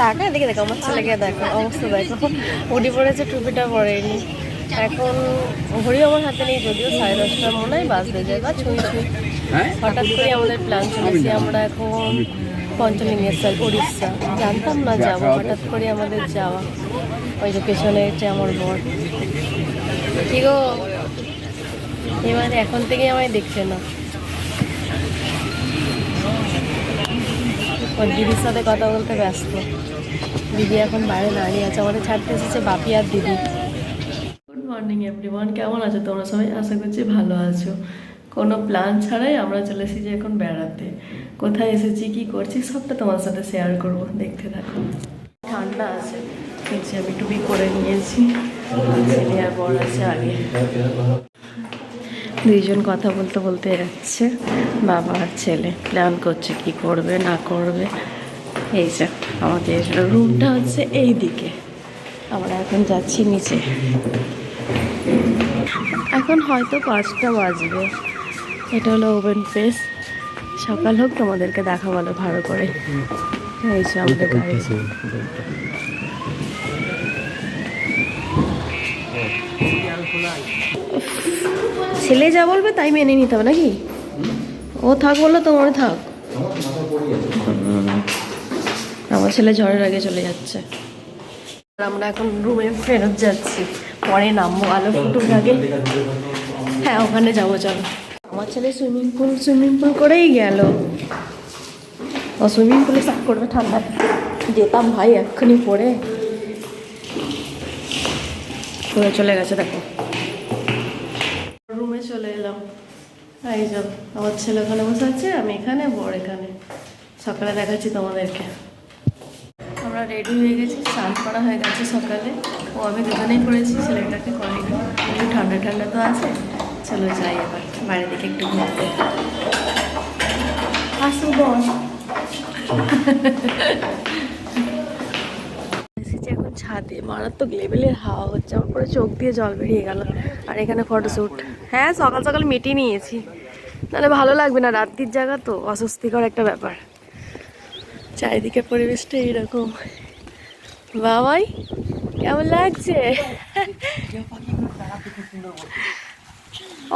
টাকা দেখে দেখো, আমার ছেলেকে দেখো অবস্থা, দেখো উঠি পড়েছে, টুপিটা পরেনি। এখন ঘড়ি আমার হাতে নেই, যদিও 10:30 মনে হয় বাজতে যায় বা ছুঁই ছুঁই। হঠাৎ করে আমাদের প্ল্যান চলেছি, আমরা এখন পঞ্চলিঙ্গেশ্বর উড়িষ্যা। জানতাম না যাবো, হঠাৎ করে আমাদের যাওয়া। ওই যে পেছনে হচ্ছে আমার বর। কি গো, এবারে এখন থেকে আমায় দেখছে না। ওর দিদির সাথে কথা বলতে ব্যস্ত। দিদি এখন বাইরে দাঁড়িয়ে আছে, আমাদের ছাড়তে এসেছে বাপি আর দিদি। গুড মর্নিং এভরিওয়ান, কেমন আছো তোমরা সবাই? আশা করছি ভালো আছো। কোনো প্ল্যান ছাড়াই আমরা চলে এসেছি এখন বেড়াতে। কোথায় এসেছি, কি করছি, সবটা তোমার সাথে শেয়ার করব, দেখতে থাকো। ঠান্ডা আছে, নিচে আমি টুপি করে নিয়েছি, ছেলে আর বর আছে আগে। দুইজন কথা বলতে বলতে যাচ্ছে, বাবা আর ছেলে প্ল্যান করছে কি করবে না করবে। এই যে আমাদের রুমটা হচ্ছে এই দিকে, আমরা এখন যাচ্ছি নিচে। এখন হয়তো 5টা বাজবে। এটা হলো ওপেন প্লেস, সকাল হোক তোমাদেরকে দেখা ভালো ভালো করে। এই যে আমাদের গাড়ি। ছেলে যা বলবে তাই মেনে নিতে হবে নাকি? ও থাক বললো তোমার থাক। আমার ছেলে ঝড়ের আগে চলে যাচ্ছে। আমরা এখন রুমে ফেরত যাচ্ছি, পরে নামবো আলো ফুটুর আগে। হ্যাঁ ওখানে যাবো, চলো। আমার ছেলে সুইমিং পুল করেই গেল। ও সুইমিং পুলে স্নান করবে ঠান্ডায়, যেতাম ভাই এক্ষুনি পরে চলে গেছে। দেখো রুমে চলে এলাম। এই যাও, আমার ছেলে ওখানে বসে আছে, আমি এখানে, বর এখানে। সকালে দেখাচ্ছি তোমাদেরকে। আমরা রেডি হয়ে গেছি, স্নান করা হয়ে গেছে সকালে। ও আমি দুজনেই করেছি, ছেলেটাকে করিনি। একটু ঠান্ডা ঠান্ডা তো আছে, চলো যাই এবার বাইরের দিকে একটু ঘুরতে। আসো বর। এসেছি এখন ছাদে, মারাত্মক লেভেলের হাওয়া হচ্ছে, আমার পরে চোখ দিয়ে জল বেরিয়ে গেল। আর এখানে ফটোশ্যুট। হ্যাঁ সকাল সকাল মিটিয়ে নিয়েছি, নাহলে ভালো লাগবে না, রাত্রির জায়গা তো অস্বস্তিকর একটা ব্যাপার। চারিদিকে পরিবেশটা এইরকম। বাবাই কেমন লাগছে?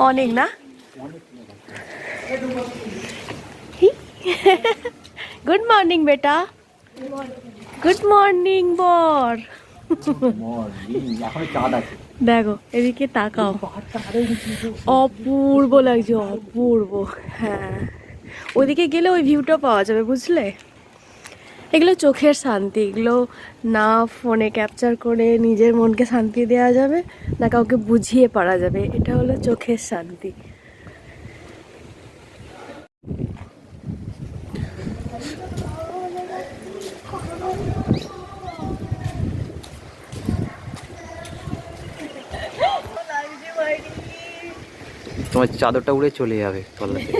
অনেক না? গুড মর্নিং বেটা। গুড মর্নিং বর। দেখো এদিকে তাকাও, অপূর্ব লাগছে, অপূর্ব। হ্যাঁ ওইদিকে গেলে ওই ভিউটা পাওয়া যাবে, বুঝলে? এগুলো চোখের শান্তি, এগুলো না ফোনে ক্যাপচার করে নিজের মনকে শান্তি দেওয়া যাবে, না কাউকে বুঝিয়ে পারা যাবে। এটা হলো চোখের শান্তি। তোমার চাদরটা উড়ে চলে যাবে তলাতে।